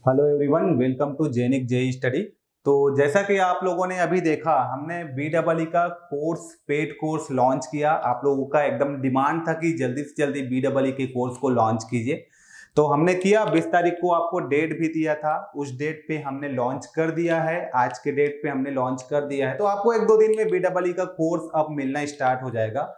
Hello everyone, welcome to जेनिक JE study. तो जैसा कि आप लोगों ने अभी देखा, हमने BEE का पेड कोर्स लॉन्च किया। आप लोगों का एकदम डिमांड था कि जल्दी से जल्दी BEE के कोर्स को लॉन्च कीजिए, तो हमने किया। 20 तारीख को आपको डेट भी दिया था, उस डेट पे हमने लॉन्च कर दिया है। आज के डेट पे हमने लॉन्च कर दिया है, तो आपको 1-2 दिन में BEE का कोर्स अब मिलना स्टार्ट हो जाएगा।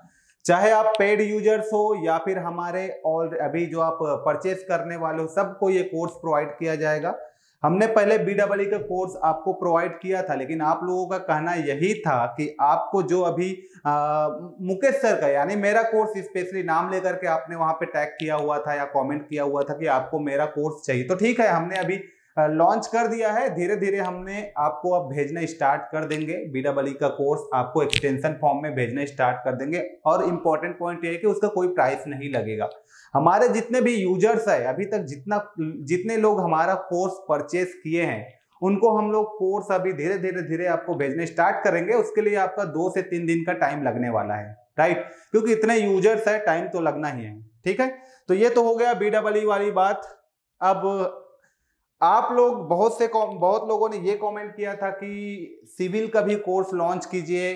चाहे आप पेड यूजर्स हो या फिर हमारे और अभी जो आप परचेस करने वाले हो, सबको ये कोर्स प्रोवाइड किया जाएगा। हमने पहले BEE का कोर्स आपको प्रोवाइड किया था, लेकिन आप लोगों का कहना यही था कि आपको जो अभी मुकेश सर का, यानी मेरा कोर्स स्पेशली नाम लेकर के आपने वहां पे टैग किया हुआ था या कमेंट किया हुआ था कि आपको मेरा कोर्स चाहिए। तो ठीक है, हमने अभी लॉन्च कर दिया है। धीरे धीरे हमने आपको अब भेजना स्टार्ट कर देंगे। BEE का कोर्स आपको एक्सटेंशन फॉर्म में भेजना स्टार्ट कर देंगे। और इम्पोर्टेंट पॉइंट ये है कि उसका कोई प्राइस नहीं लगेगा। हमारे जितने भी यूजर्स है, अभी तक जितने लोग हमारा कोर्स परचेस किए हैं, उनको हम लोग कोर्स अभी धीरे धीरे आपको भेजने स्टार्ट करेंगे। उसके लिए आपका 2 से 3 दिन का टाइम लगने वाला है, राइट? क्योंकि इतने यूजर्स है, टाइम तो लगना ही है। ठीक है, तो ये तो हो गया BEE वाली बात। अब आप लोग बहुत लोगों ने ये कमेंट किया था कि सिविल का भी कोर्स लॉन्च कीजिए,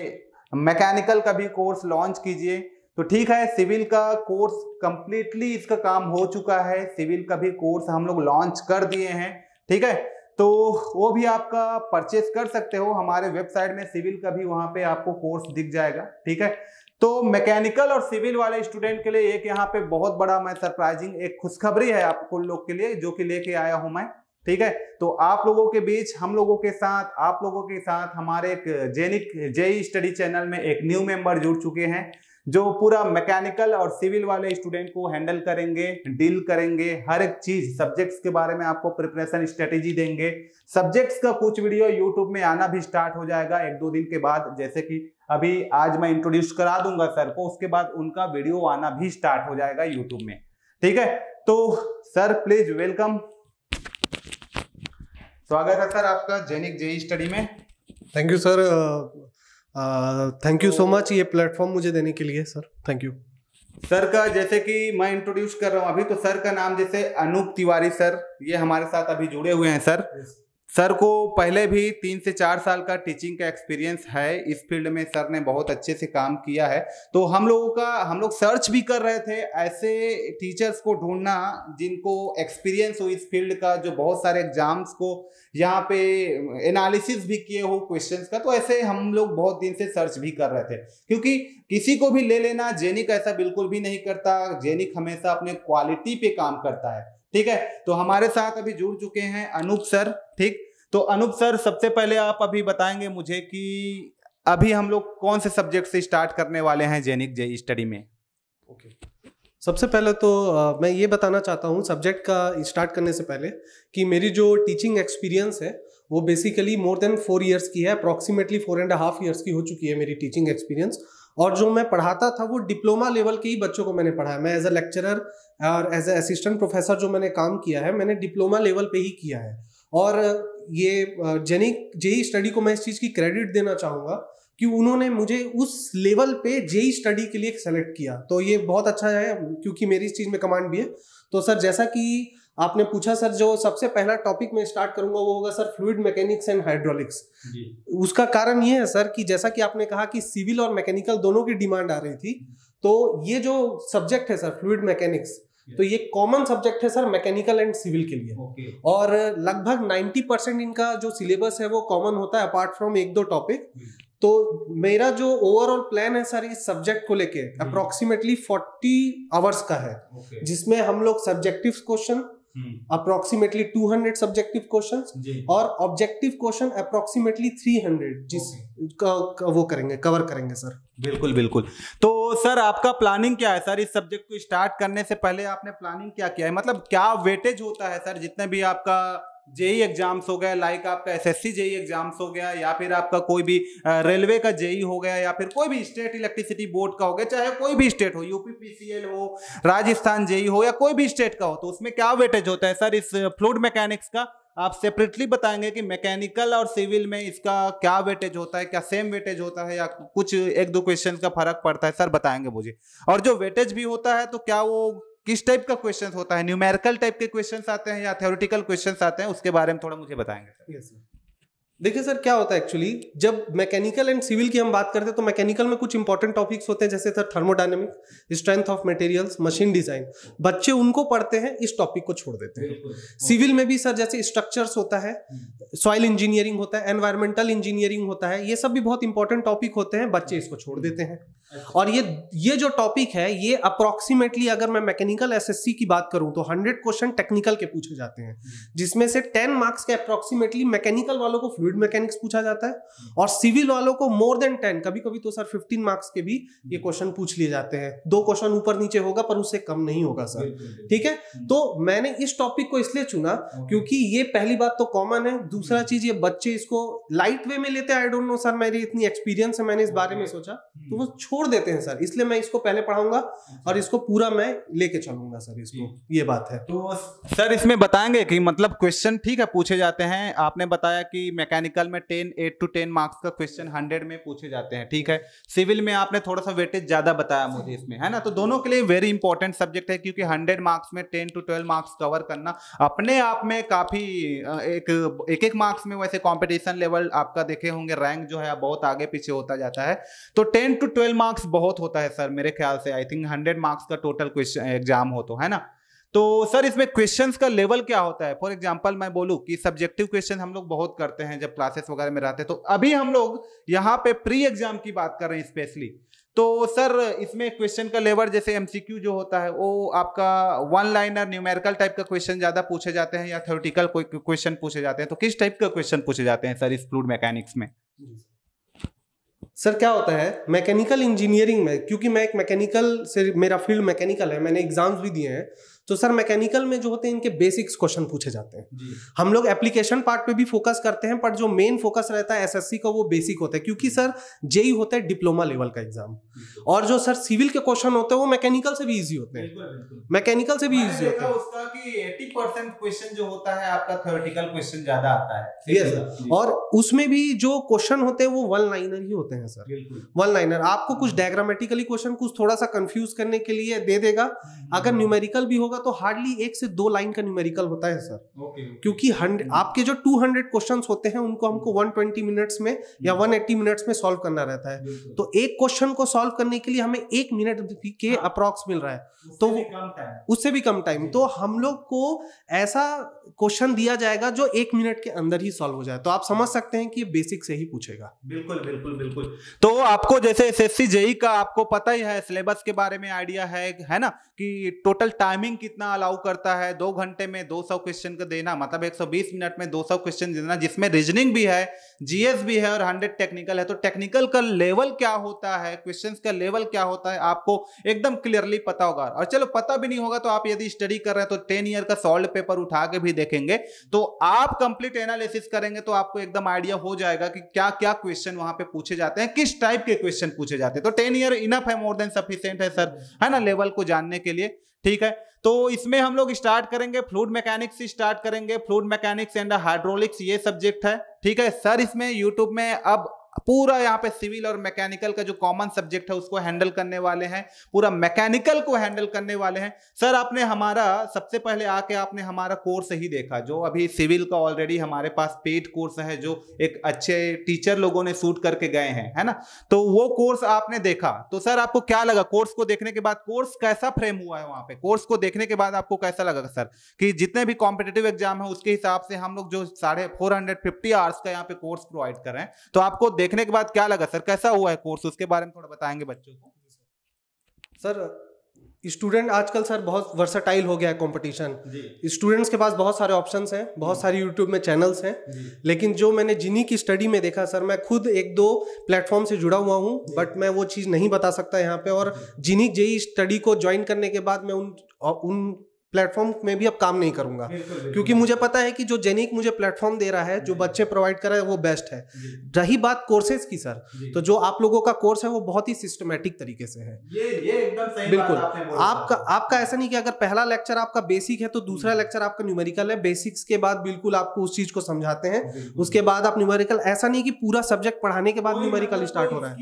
मैकेनिकल का भी कोर्स लॉन्च कीजिए। तो ठीक है, सिविल का कोर्स कंप्लीटली इसका काम हो चुका है। सिविल का भी कोर्स हम लोग लॉन्च कर दिए हैं। ठीक है, तो वो भी आपका परचेस कर सकते हो हमारे वेबसाइट में। सिविल का भी वहां पे आपको कोर्स दिख जाएगा। ठीक है, तो मैकेनिकल और सिविल वाले स्टूडेंट के लिए एक यहाँ पे बहुत बड़ा मैं सरप्राइजिंग एक खुशखबरी है आपको लोग के लिए, जो कि लेके आया हूं मैं। ठीक है, तो आप लोगों के बीच, आप लोगों के साथ हमारे एक जेनिक जेई स्टडी चैनल में एक न्यू मेंबर जुड़ चुके हैं, जो पूरा मैकेनिकल और सिविल वाले स्टूडेंट को हैंडल करेंगे, डील करेंगे। हर एक चीज सब्जेक्ट्स के बारे में आपको प्रिपरेशन स्ट्रेटेजी देंगे। सब्जेक्ट्स का कुछ वीडियो यूट्यूब में आना भी स्टार्ट हो जाएगा 1-2 दिन के बाद। जैसे कि अभी आज मैं इंट्रोड्यूस करा दूंगा सर को, उसके बाद उनका वीडियो आना भी स्टार्ट हो जाएगा यूट्यूब में। ठीक है, तो सर प्लीज वेलकम, स्वागत है सर आपका जेनिक जेई स्टडी में। Thank you sir, thank you so much ये प्लेटफॉर्म मुझे देने के लिए सर, थैंक यू। सर का जैसे कि मैं इंट्रोड्यूस कर रहा हूं अभी, तो सर का नाम जैसे अनूप तिवारी सर, ये हमारे साथ अभी जुड़े हुए हैं सर। सर को पहले भी 3 से 4 साल का टीचिंग का एक्सपीरियंस है इस फील्ड में। सर ने बहुत अच्छे से काम किया है। तो हम लोग सर्च भी कर रहे थे ऐसे टीचर्स को ढूंढना जिनको एक्सपीरियंस हो इस फील्ड का, जो बहुत सारे एग्जाम्स को यहाँ पे एनालिसिस भी किए हो क्वेश्चंस का। तो ऐसे हम लोग बहुत दिन से सर्च भी कर रहे थे, क्योंकि किसी को भी ले लेना, जेनिक ऐसा बिल्कुल भी नहीं करता। जेनिक हमेशा अपने क्वालिटी पे काम करता है। ठीक है, तो हमारे साथ अभी जुड़ चुके हैं अनूप सर। ठीक, तो अनूप सर सबसे पहले आप अभी बताएंगे मुझे कि अभी हम लोग कौन से सब्जेक्ट से स्टार्ट करने वाले हैं जेनिक जेई स्टडी में। ओके, सबसे पहले तो मैं ये बताना चाहता हूँ सब्जेक्ट का स्टार्ट करने से पहले कि मेरी जो टीचिंग एक्सपीरियंस है वो बेसिकली मोर देन 4 इयर्स की है। अप्रॉक्सीमेटली 4.5 इयर्स की हो चुकी है मेरी टीचिंग एक्सपीरियंस। और जो मैं पढ़ाता था वो डिप्लोमा लेवल के ही बच्चों को मैंने पढ़ाया। मैं एज अ लेक्चरर और एज अ असिस्टेंट प्रोफेसर जो मैंने काम किया है, मैंने डिप्लोमा लेवल पे ही किया है। और ये जेनिक जेई स्टडी को मैं इस चीज़ की क्रेडिट देना चाहूँगा कि उन्होंने मुझे उस लेवल पे जेई स्टडी के लिए सेलेक्ट किया। तो ये बहुत अच्छा है, क्योंकि मेरी इस चीज़ में कमांड भी है। तो सर, जैसा कि आपने पूछा सर, जो सबसे पहला टॉपिक मैं स्टार्ट करूंगा वो होगा sir fluid mechanics and hydraulics. उसका कारण ये है सर कि जैसा कि आपने कहा कि सिविल और मैकेनिकल दोनों की डिमांड आ रही थी, तो ये जो सब्जेक्ट है सर फ्लूइड मैकेनिक्स, तो ये कॉमन सब्जेक्ट है सर मैकेनिकल एंड सिविल के लिए। और लगभग 90% इनका जो सिलेबस है वो कॉमन होता है, अपार्ट फ्रॉम 1-2 टॉपिक। तो मेरा जो ओवरऑल प्लान है सर इस सब्जेक्ट को लेके अप्रोक्सीमेटली 40 आवर्स का है, जिसमें हम लोग subjective question approximately 200 subjective questions और ऑब्जेक्टिव क्वेश्चन अप्रोक्सीमेटली 300 वो करेंगे, कवर करेंगे सर। बिल्कुल बिल्कुल। तो सर आपका प्लानिंग क्या है सर? इस सब्जेक्ट को स्टार्ट करने से पहले आपने प्लानिंग क्या किया है? मतलब क्या वेटेज होता है सर जितने भी आपका जेई एग्जाम्स हो गया, लाइक आपका एसएससी जेई एग्जाम्स हो गया, या फिर आपका कोई भी रेलवे का जेई हो गया, या फिर कोई भी स्टेट इलेक्ट्रिसिटी बोर्ड का हो गया, चाहे कोई भी स्टेट हो, यूपी पीसीएल हो, राजस्थान जेई हो, या कोई भी स्टेट का हो, तो उसमें क्या वेटेज होता है सर इस फ्लूइड मैकेनिक्स का? आप सेपरेटली बताएंगे कि मैकेनिकल और सिविल में इसका क्या वेटेज होता है? क्या सेम वेटेज होता है या कुछ 1-2 क्वेश्चन का फर्क पड़ता है? सर बताएंगे मुझे। और जो वेटेज भी होता है तो क्या वो किस टाइप का क्वेश्चन होता है, न्यूमेरिकल टाइप के क्वेश्चन आते हैं या थ्योरेटिकल क्वेश्चन आते हैं, उसके बारे में थोड़ा मुझे बताएंगे। Yes sir. देखिए सर क्या होता है एक्चुअली, जब मैकेनिकल एंड सिविल की हम बात करते हैं तो मैकेनिकल में कुछ इंपॉर्टेंट टॉपिक्स होते हैं जैसे sir thermodynamic, strength of materials, machine design, बच्चे उनको पढ़ते हैं, इस टॉपिक को छोड़ देते हैं। सिविल में भी सर जैसे स्ट्रक्चर्स होता है, सॉइल इंजीनियरिंग होता है, एनवायरमेंटल इंजीनियरिंग होता है, ये सब भी बहुत इंपॉर्टेंट टॉपिक होते हैं, बच्चे इसको छोड़ देते हैं। और ये जो टॉपिक है ये अप्रोक्सीमेटली अगर मैं मैकेनिकल एसएससी की बात करूं तो 100 क्वेश्चन टेक्निकल के पूछे जाते हैं, जिसमें से 10 मार्क्स के अप्रोक्सीमेटली मैकेनिकल वालों को फ्लूइड मैकेनिक्स पूछा जाता है और सिविल वालों को मोर देन 10, कभी कभी तो सर 15 मार्क्स के भी ये क्वेश्चन पूछ लिए जाते हैं। 2 क्वेश्चन ऊपर नीचे होगा पर उससे कम नहीं होगा सर, ठीक है। तो मैंने इस टॉपिक को इसलिए चुना क्योंकि ये पहली बात तो कॉमन है, दूसरा चीज ये बच्चे इसको लाइट वे में लेते हैं। आई डोंट नो सर, मेरी इतनी एक्सपीरियंस है, मैंने इस बारे में सोचा तो वो छोड़ देते हैं सर, इसलिए मैं इसको पहले पढ़ाऊंगा और इसको पूरा मैं लेके चलूंगा सर इसको, ये बात है। तो सर इसमें बताएंगे कि मतलब क्वेश्चन ठीक है पूछे जाते हैं, आपने बताया कि मैकेनिकल में 8 to 10 मार्क्स का क्वेश्चन 100 में पूछे जाते हैं, ठीक है। सिविल में आपने थोड़ा सा वेटेज ज्यादा बताया मुझे इसमें, है ना। तो दोनों के लिए वेरी इंपॉर्टेंट सब्जेक्ट है क्योंकि 100 मार्क्स में 10 to 12 मार्क्स कवर करना अपने आप में काफी एक मार्क्स में वैसे कंपटीशन लेवल आपका देखे होंगे, रैंक जो है बहुत आगे पीछे होता जाता है। तो 10 to 12 मार्क्स बहुत होता है सर मेरे ख्याल से, आई थिंक 100 मार्क्स का टोटल क्वेश्चन एग्जाम हो तो, है ना। तो सर इसमें क्वेश्चंस का लेवल क्या होता है? फॉर एग्जांपल मैं बोलूं कि सब्जेक्टिव क्वेश्चन हम लोग बहुत करते हैं जब क्लासेस वगैरह में रहते हैं, तो अभी हम लोग यहाँ पे प्री एग्जाम की बात कर रहे हैं स्पेशली। तो सर इसमें क्वेश्चन का लेवल जैसे एमसीक्यू जो होता है वो आपका 1 लाइनर न्यूमेरिकल टाइप का क्वेश्चन ज्यादा पूछे जाते हैं या थ्योरेटिकल कोई क्वेश्चन पूछे जाते हैं? तो किस टाइप का क्वेश्चन पूछे जाते हैं सर इस फ्लूइड मैकेनिक्स में? सर क्या होता है मैकेनिकल इंजीनियरिंग में, क्योंकि मैं एक मैकेनिकल से, मेरा फील्ड मैकेनिकल है, मैंने एग्जाम्स भी दिए हैं, तो सर मैकेनिकल में जो होते हैं इनके बेसिक्स क्वेश्चन पूछे जाते हैं। हम लोग एप्लीकेशन पार्ट पे भी फोकस करते हैं पर जो मेन फोकस रहता है एसएससी का वो बेसिक होता है, क्योंकि सर जेई होता है डिप्लोमा लेवल का एग्जाम, और जो सर सिविल के क्वेश्चन होते हैं वो मैकेनिकल से भी इजी होते हैं, मैकेनिकल से भी इजी होता है। उसका कि 80% क्वेश्चन जो होता है आपका थ्योरेटिकल क्वेश्चन ज्यादा आता है। यस सर, और उसमें भी जो क्वेश्चन होते हैं वो 1 लाइनर ही होते हैं सर, 1 लाइनर। आपको कुछ डायग्रामेटिकली क्वेश्चन कुछ थोड़ा सा कंफ्यूज करने के लिए दे देगा, अगर न्यूमेरिकल भी होगा तो हार्डली 1 से 2 लाइन का न्यूमेरिकल होता है सर। क्योंकि आपके जो 200 क्वेश्चंस होते हैं उनको हमको 120 मिनट्स में या 180 मिनट्स में सॉल्व करना रहता है, तो एक क्वेश्चन को सॉल्व करने के लिए हमें 1 मिनट के अप्रॉक्स मिल रहा है, तो उससे भी कम टाइम। तो हम लोग को ऐसा क्वेश्चन दिया जाएगा जो 1 मिनट के अंदर ही सॉल्व हो जाए, तो आप समझ सकते हैं कि ये बेसिक से ही पूछेगा। बिल्कुल बिल्कुल बिल्कुल। तो आपको जैसे एसएससी जेई का आपको पता ही है, सिलेबस के बारे में आइडिया है ना, कि टोटल टाइमिंग कितना अलाउ करता है, 2 घंटे में 200 क्वेश्चन का देना, मतलब 120 मिनट में 200 क्वेश्चन देना, जिसमें रीजनिंग भी है, जीएस भी है और 100 टेक्निकल है। तो टेक्निकल का लेवल क्या होता है, क्वेश्चंस का लेवल क्या होता है, आपको एकदम क्लियरली पता होगा। और चलो पता भी नहीं होगा तो आप यदि स्टडी कर रहे हैं तो 10 ईयर का सॉल्व पेपर उठा के भी देखेंगे, तो आप कंप्लीट एनालिसिस करेंगे तो आपको एकदम आइडिया हो जाएगा कि क्या क्या क्वेश्चन वहां पे पूछे जाते हैं, किस टाइप के क्वेश्चन पूछे जाते हैं। तो 10 ईयर इनफ है, मोर देन सफिशिएंट है सर, है ना, लेवल को जानने के लिए, ठीक है। तो इसमें हम लोग स्टार्ट करेंगे फ्लूइड मैकेनिक्स से स्टार्ट करेंगे, फ्लूइड मैकेनिक्स एंड हाइड्रोलिक्स ये सब्जेक्ट है, ठीक है सर। इसमें यूट्यूब में अब पूरा यहाँ पे सिविल और मैकेनिकल का जो कॉमन सब्जेक्ट है उसको हैंडल करने वाले हैं, पूरा मैकेनिकल को हैंडल करने वाले हैं सर। आपने हमारा सबसे पहले आके आपने हमारा कोर्स ही देखा, जो अभी सिविल का ऑलरेडी हमारे पास पेड कोर्स है, जो एक अच्छे टीचर लोगों ने शूट करके गए हैं, है ना। तो वो कोर्स आपने देखा, तो सर आपको क्या लगा कोर्स को देखने के बाद? कोर्स कैसा फ्रेम हुआ है वहां पे? कोर्स को देखने के बाद आपको कैसा लगा सर कि जितने भी कॉम्पिटिटिव एग्जाम है उसके हिसाब से हम लोग जो 450 आवर्स का यहाँ पे कोर्स प्रोवाइड कर रहे हैं, तो आपको देखने के बाद क्या लगा सर, कैसा हुआ है कोर्स, उसके बारे में थोड़ा बताएंगे बच्चों को। सर स्टूडेंट आजकल सर बहुत वर्सटाइल हो गया है कंपटीशन, स्टूडेंट्स के पास बहुत सारे ऑप्शंस हैं, बहुत सारी यूट्यूब में चैनल्स हैं, लेकिन जो मैंने जिनी की स्टडी में देखा सर, मैं खुद 1-2 प्लेटफॉर्म से जुड़ा हुआ हूं बट मैं वो चीज़ नहीं बता सकता यहाँ पे। और जिनी जेई स्टडी को ज्वाइन करने के बाद मैं उन प्लेटफॉर्म में भी अब काम नहीं करूंगा, क्योंकि मुझे पता है कि जो जेनिक मुझे प्लेटफॉर्म दे रहा है, जो बच्चे प्रोवाइड कर रहा है वो बेस्ट है। रही बात कोर्सेज की सर, तो जो आप लोगों का कोर्स है वो बहुत ही सिस्टमैटिक तरीके से है। ये एकदम सही बिल्कुल बात आपने बोला। आपका ऐसा नहीं कि अगर पहला लेक्चर आपका बेसिक है तो दूसरा लेक्चर आपका न्यूमेरिकल है, बेसिक्स के बाद बिल्कुल आपको उस चीज को समझाते हैं, उसके बाद आप न्यूमेरिकल, ऐसा नहीं कि पूरा सब्जेक्ट पढ़ाने के बाद न्यूमेरिकल स्टार्ट हो रहा है।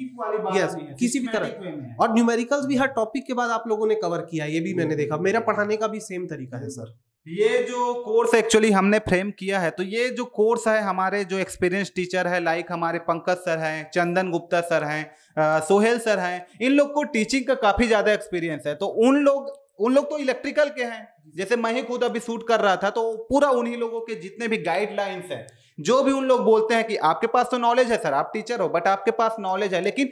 यस, किसी भी तरह। और न्यूमेरिकल्स भी हर टॉपिक के बाद आप लोगों ने कवर किया, ये भी मैंने देखा। मेरा पढ़ाने का भी सेम तरीका है सर। ये जो कोर्स एक्चुअली हमने फ्रेम किया है, तो ये जो कोर्स है हमारे जो एक्सपीरियंस टीचर है, लाइक हमारे पंकज सर हैं, चंदन गुप्ता सर हैं, सोहेल सर हैं, इन लोग को टीचिंग का काफी ज्यादा एक्सपीरियंस है। तो उन लोग तो इलेक्ट्रिकल के हैं, जैसे मैं ही खुद अभी शूट कर रहा था, तो पूरा उन्हीं लोगों के जितने भी गाइडलाइंस हैं, जो भी उन लोग बोलते हैं कि आपके पास तो नॉलेज है सर, आप टीचर हो, बट आपके पास नॉलेज है, लेकिन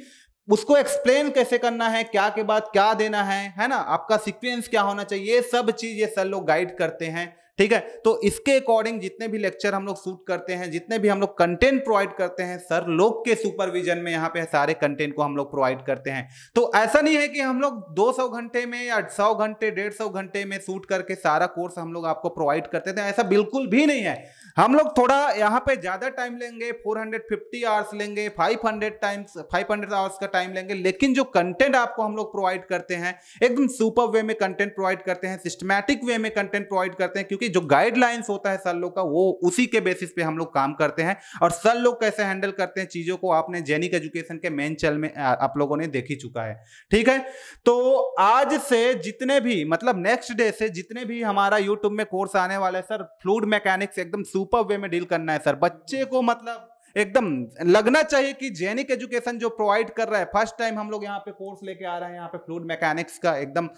उसको एक्सप्लेन कैसे करना है, क्या के बाद क्या देना है ना, आपका सीक्वेंस क्या होना चाहिए, ये सब चीज ये सर लोग गाइड करते हैं। ठीक है, तो इसके अकॉर्डिंग जितने भी लेक्चर हम लोग शूट करते हैं, जितने भी हम लोग कंटेंट प्रोवाइड करते हैं, सर लोग के सुपरविजन में यहाँ पे सारे कंटेंट को हम लोग प्रोवाइड करते हैं। तो ऐसा नहीं है कि हम लोग 200 घंटे में या 100 घंटे 150 घंटे में शूट करके सारा कोर्स हम लोग आपको प्रोवाइड करते थे, ऐसा बिल्कुल भी नहीं है। हम लोग थोड़ा यहाँ पे ज्यादा टाइम लेंगे, 450 आवर्स लेंगे, 500 आवर्स का टाइम लेंगे, लेकिन जो कंटेंट आपको हम लोग प्रोवाइड करते हैं, एकदम सुपर वे में कंटेंट प्रोवाइड करते हैं, सिस्टमैटिक वे में कंटेंट प्रोवाइड करते हैं, क्योंकि जो गाइडलाइंस होता है सर लोग का, वो उसी के बेसिस पे हम लोग काम करते हैं। और सर लोग कैसे हैंडल करते हैं चीजों को, आपने जेनिक एजुकेशन के मेन चैनल में आप लोगों ने देख ही चुका है। ठीक है, तो आज से जितने भी, मतलब नेक्स्ट डे से जितने भी हमारा यूट्यूब में कोर्स आने वाला है सर, फ्लूइड मैकेनिक्स एकदम सुपर वे में डील करना है सर। बच्चे को मतलब एकदम लगना चाहिए कि जेनिक एजुकेशन जो प्रोवाइड कर रहा है, फर्स्ट टाइम हम लोग यहाँ पे कोर्स लेके आ रहे हैं यहाँ पे फ्लूइड मैकेनिक्स का, एकदम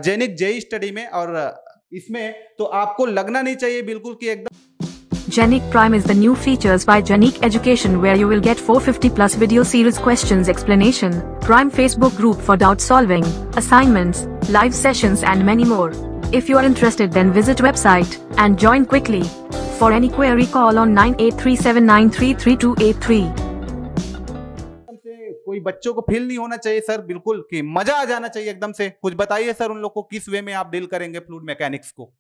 जेनिक जेई स्टडी में, और इसमें तो आपको लगना नहीं चाहिए बिल्कुल कि एकदम। Genic Prime is the new features by Genic Education, where you will get 450 plus video series questions explanation, Prime Facebook group for doubt solving, assignments, live sessions and many more. If you are interested, then visit website and join quickly. For any query, call on 9837933283. कोई बच्चों को feel नहीं होना चाहिए sir बिल्कुल कि मजा आ जाना चाहिए एकदम से। कुछ बताइए सर उन लोग को किस वे में आप डील करेंगे फ्लूइड मैकेनिक्स को।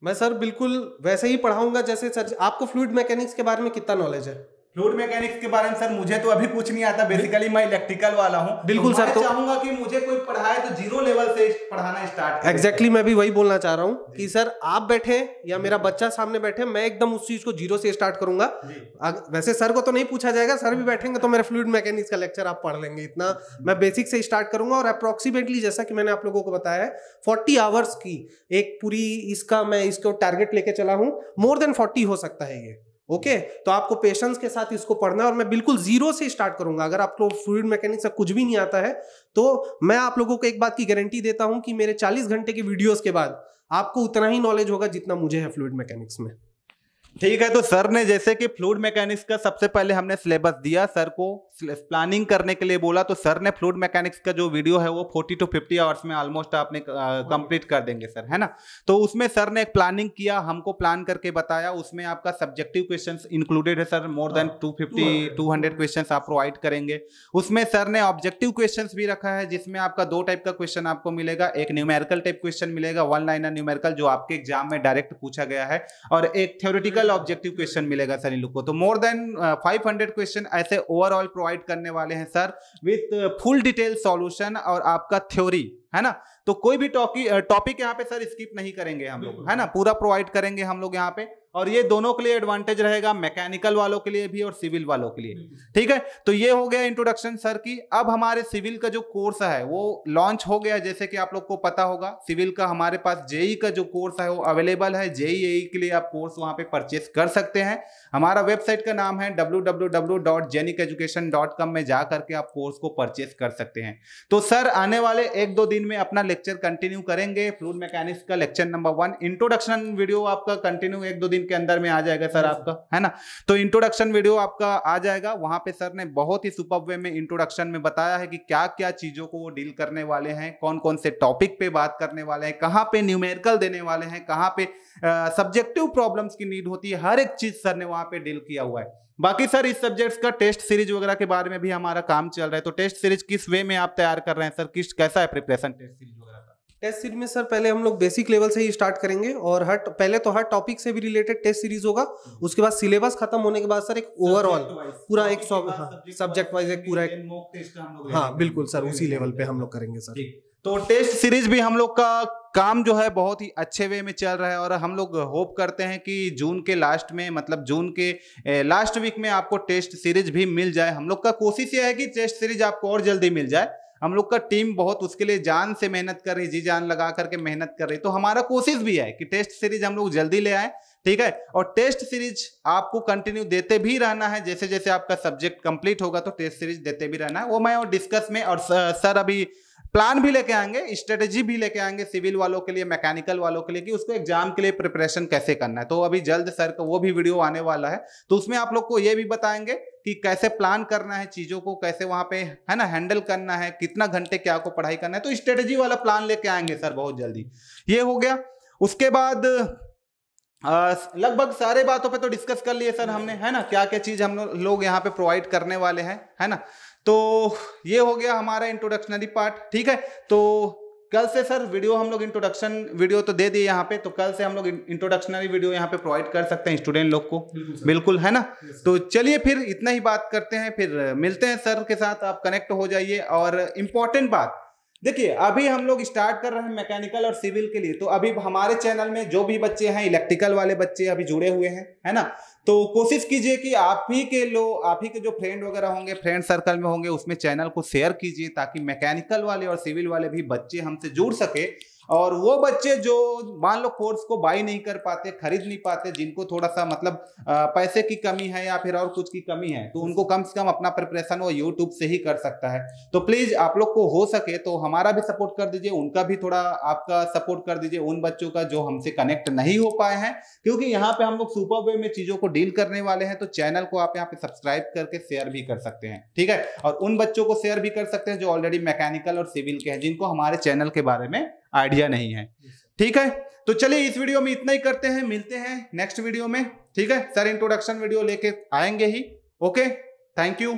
मैं सर बिल्कुल वैसे ही पढ़ाऊंगा जैसे सर। आपको फ्लूइड मैकेनिक्स के बारे में कितना नॉलेज है? फ्लूइड मैकेनिक्स के बारे में सर मुझे तो अभी कुछ नहीं आता, बेसिकली मैं इलेक्ट्रिकल वाला हूं। बिल्कुल सर, तो चाहूंगा कि मुझे कोई पढ़ाए तो जीरो लेवल से पढ़ाना स्टार्ट। एग्जैक्टली मैं भी वही बोलना चाह रहा हूं कि सर आप बैठे या मेरा बच्चा सामने बैठे, मैं एकदम उस चीज को जीरो से स्टार्ट करूंगा। वैसे सर को तो नहीं पूछा जाएगा, सर भी बैठेंगे तो मेरा फ्लूइड मैकेनिक्स का लेक्चर आप पढ़ लेंगे, इतना मैं बेसिक से स्टार्ट करूंगा। और अप्रोक्सीमेटली जैसा कि मैंने आप लोगों को बताया है 40 आवर्स की एक पूरी इसका मैं इसको टारगेट लेके चला हूं, मोर देन 40 हो सकता है ये। ओके, तो आपको पेशेंस के साथ इसको पढ़ना है और मैं बिल्कुल जीरो से स्टार्ट करूंगा। अगर आपको फ्लूइड मैकेनिक्स से कुछ भी नहीं आता है तो मैं आप लोगों को एक बात की गारंटी देता हूं कि मेरे 40 घंटे के वीडियोस के बाद आपको उतना ही नॉलेज होगा जितना मुझे है फ्लूइड मैकेनिक्स में। ठीक है, तो सर ने जैसे कि फ्लूइड मैकेनिक्स का सबसे पहले हमने सिलेबस दिया, सर को प्लानिंग करने के लिए बोला, तो सर ने फ्लूइड मैकेनिक्स का जो वीडियो है वो 40 to 50 आवर्स में ऑलमोस्ट आपने कंप्लीट कर देंगे सर, है ना। तो उसमें सर ने एक प्लानिंग किया, हमको प्लान करके बताया, उसमें आपका सब्जेक्टिव क्वेश्चंस इंक्लूडेड है सर, मोर देन 200 क्वेश्चंस आप प्रोवाइड करेंगे। उसमें सर ने ऑब्जेक्टिव क्वेश्चंस भी रखा है, जिसमें आपका 2 टाइप का क्वेश्चन आपको मिलेगा। एक न्यूमेरिकल टाइप क्वेश्चन मिलेगा, 1 लाइनर न्यूमेरिकल, जो आपके एग्जाम में डायरेक्ट पूछा गया है, और एक थ्योरेटिकल ऑब्जेक्टिव क्वेश्चन मिलेगा सर इन लोग को। तो मोर देन 500 क्वेश्चन ऐसे ओवरऑल प्रोवाइड करने वाले हैं sir, with full detail solution और आपका थ्योरी, है ना। तो कोई भी टॉपिक यहाँ पे सर स्किप नहीं करेंगे हम लोग, है ना, पूरा प्रोवाइड करेंगे हम लोग यहाँ पे। और ये दोनों के लिए एडवांटेज रहेगा, मैकेनिकल वालों के लिए भी और सिविल वालों के लिए। ठीक है, तो ये हो गया इंट्रोडक्शन सर की। अब हमारे सिविल का जो कोर्स है वो लॉन्च हो गया, जैसे कि आप लोग को पता होगा। सिविल का हमारे पास जेई का जो कोर्स है वो अवेलेबल है। जेई के लिए आप कोर्स वहां पे परचेस कर सकते हैं। हमारा वेबसाइट का नाम है www.genikeducation.com में जा करके आप कोर्स को परचेस कर सकते हैं। तो सर आने वाले 1-2 दिन में अपना लेक्चर कंटिन्यू करेंगे, फ्लूइड मैकेनिक्स का लेक्चर नंबर 1 इंट्रोडक्शन वीडियो आपका कंटिन्यू 1-2 दिन के अंदर में आ जाएगा सर आपका, है ना। तो इंट्रोडक्शन वीडियो आपका आ जाएगा, वहां पे सर ने बहुत ही सुपर वे में इंट्रोडक्शन में बताया है कि क्या क्या चीजों को वो डील करने वाले हैं, कौन कौन से टॉपिक पे बात करने वाले हैं, कहाँ पे न्यूमेरिकल देने वाले हैं, कहाँ पे सब्जेक्टिव प्रॉब्लम्स की नीड होती है, हर एक चीज सर ने वहां पे डील किया हुआ है। बाकी सर इस सब्जेक्ट्स का टेस्ट सीरीज वगैरह के बारे में भी हमारा काम चल रहा है। तो टेस्ट सीरीज किस वे में आप तैयार कर रहे हैं सर, कैसा है प्रिपरेशन टेस्ट सीरीज वगैरह का? टेस्ट सीरीज में सर पहले हम लोग बेसिक लेवल से ही स्टार्ट करेंगे और पहले तो हर टॉपिक से भी रिलेटेड टेस्ट सीरीज होगा। उसके बाद सिलेबस खत्म होने के बाद सर एक ओवरऑल पूरा एक सब्जेक्ट वाइज एक पूरा मॉक टेस्ट हम लोग, हाँ बिल्कुल सर उसी लेवल पे हम लोग करेंगे सर। तो टेस्ट सीरीज भी हम लोग का काम जो है बहुत ही अच्छे वे में चल रहा है और हम लोग होप करते हैं कि जून के लास्ट में, मतलब जून के लास्ट वीक में आपको टेस्ट सीरीज भी मिल जाए। हम लोग का कोशिश ये है कि टेस्ट सीरीज आपको और जल्दी मिल जाए। हम लोग का टीम बहुत उसके लिए जान से मेहनत कर रही, जी जान लगा करके मेहनत कर रही। तो हमारा कोशिश भी है कि टेस्ट सीरीज हम लोग जल्दी ले आए, ठीक है। और टेस्ट सीरीज आपको कंटिन्यू देते भी रहना है, जैसे जैसे आपका सब्जेक्ट कंप्लीट होगा तो टेस्ट सीरीज देते भी रहना है। वो मैं और डिस्कस में, और सर अभी प्लान भी लेके आएंगे, स्ट्रेटेजी भी लेके आएंगे सिविल वालों के लिए, मैकेनिकल वालों के लिए, कि उसको एग्जाम के लिए प्रिपरेशन कैसे करना है। तो अभी जल्द सर का वो भी वीडियो आने वाला है, तो उसमें आप लोग को ये भी बताएंगे कि कैसे प्लान करना है चीजों को, कैसे वहां पे है ना हैंडल करना है, कितना घंटे क्या को पढ़ाई करना है। तो स्ट्रेटेजी वाला प्लान लेके आएंगे सर बहुत जल्दी। ये हो गया। उसके बाद लगभग सारे बातों पे तो डिस्कस कर लिए सर हमने, है ना, क्या क्या चीज हम लोग यहाँ पे प्रोवाइड करने वाले हैं, है ना। तो ये हो गया हमारा इंट्रोडक्शनरी पार्ट, ठीक है। तो कल से सर वीडियो हम लोग इंट्रोडक्शन वीडियो तो दे दिए यहाँ पे, तो कल से हम लोग इंट्रोडक्शनरी वीडियो यहाँ पे प्रोवाइड कर सकते हैं स्टूडेंट लोग को, बिल्कुल, है ना। तो चलिए फिर इतना ही बात करते हैं, फिर मिलते हैं सर के साथ, आप कनेक्ट हो जाइए। और इम्पोर्टेंट बात देखिए, अभी हम लोग स्टार्ट कर रहे हैं मैकेनिकल और सिविल के लिए। तो अभी हमारे चैनल में जो भी बच्चे हैं, इलेक्ट्रिकल वाले बच्चे अभी जुड़े हुए हैं, है ना, तो कोशिश कीजिए कि आप ही के जो फ्रेंड वगैरह होंगे, फ्रेंड सर्कल में होंगे, उसमें चैनल को शेयर कीजिए, ताकि मैकेनिकल वाले और सिविल वाले भी बच्चे हमसे जुड़ सके। और वो बच्चे जो मान लो कोर्स को बाई नहीं कर पाते, खरीद नहीं पाते, जिनको थोड़ा सा मतलब पैसे की कमी है या फिर और कुछ की कमी है, तो उनको कम से कम अपना प्रिपरेशन वो यूट्यूब से ही कर सकता है। तो प्लीज आप लोग को हो सके तो हमारा भी सपोर्ट कर दीजिए, उनका भी थोड़ा आपका सपोर्ट कर दीजिए, उन बच्चों का जो हमसे कनेक्ट नहीं हो पाए हैं, क्योंकि यहाँ पे हम लोग सुपर वे में चीजों को डील करने वाले हैं। तो चैनल को आप यहाँ पे सब्सक्राइब करके शेयर भी कर सकते हैं, ठीक है। और उन बच्चों को शेयर भी कर सकते हैं जो ऑलरेडी मैकेनिकल और सिविल के हैं, जिनको हमारे चैनल के बारे में आइडिया नहीं है, ठीक है। तो चलिए इस वीडियो में इतना ही करते हैं, मिलते हैं नेक्स्ट वीडियो में, ठीक है। सर इंट्रोडक्शन वीडियो लेके आएंगे ही, ओके, थैंक यू।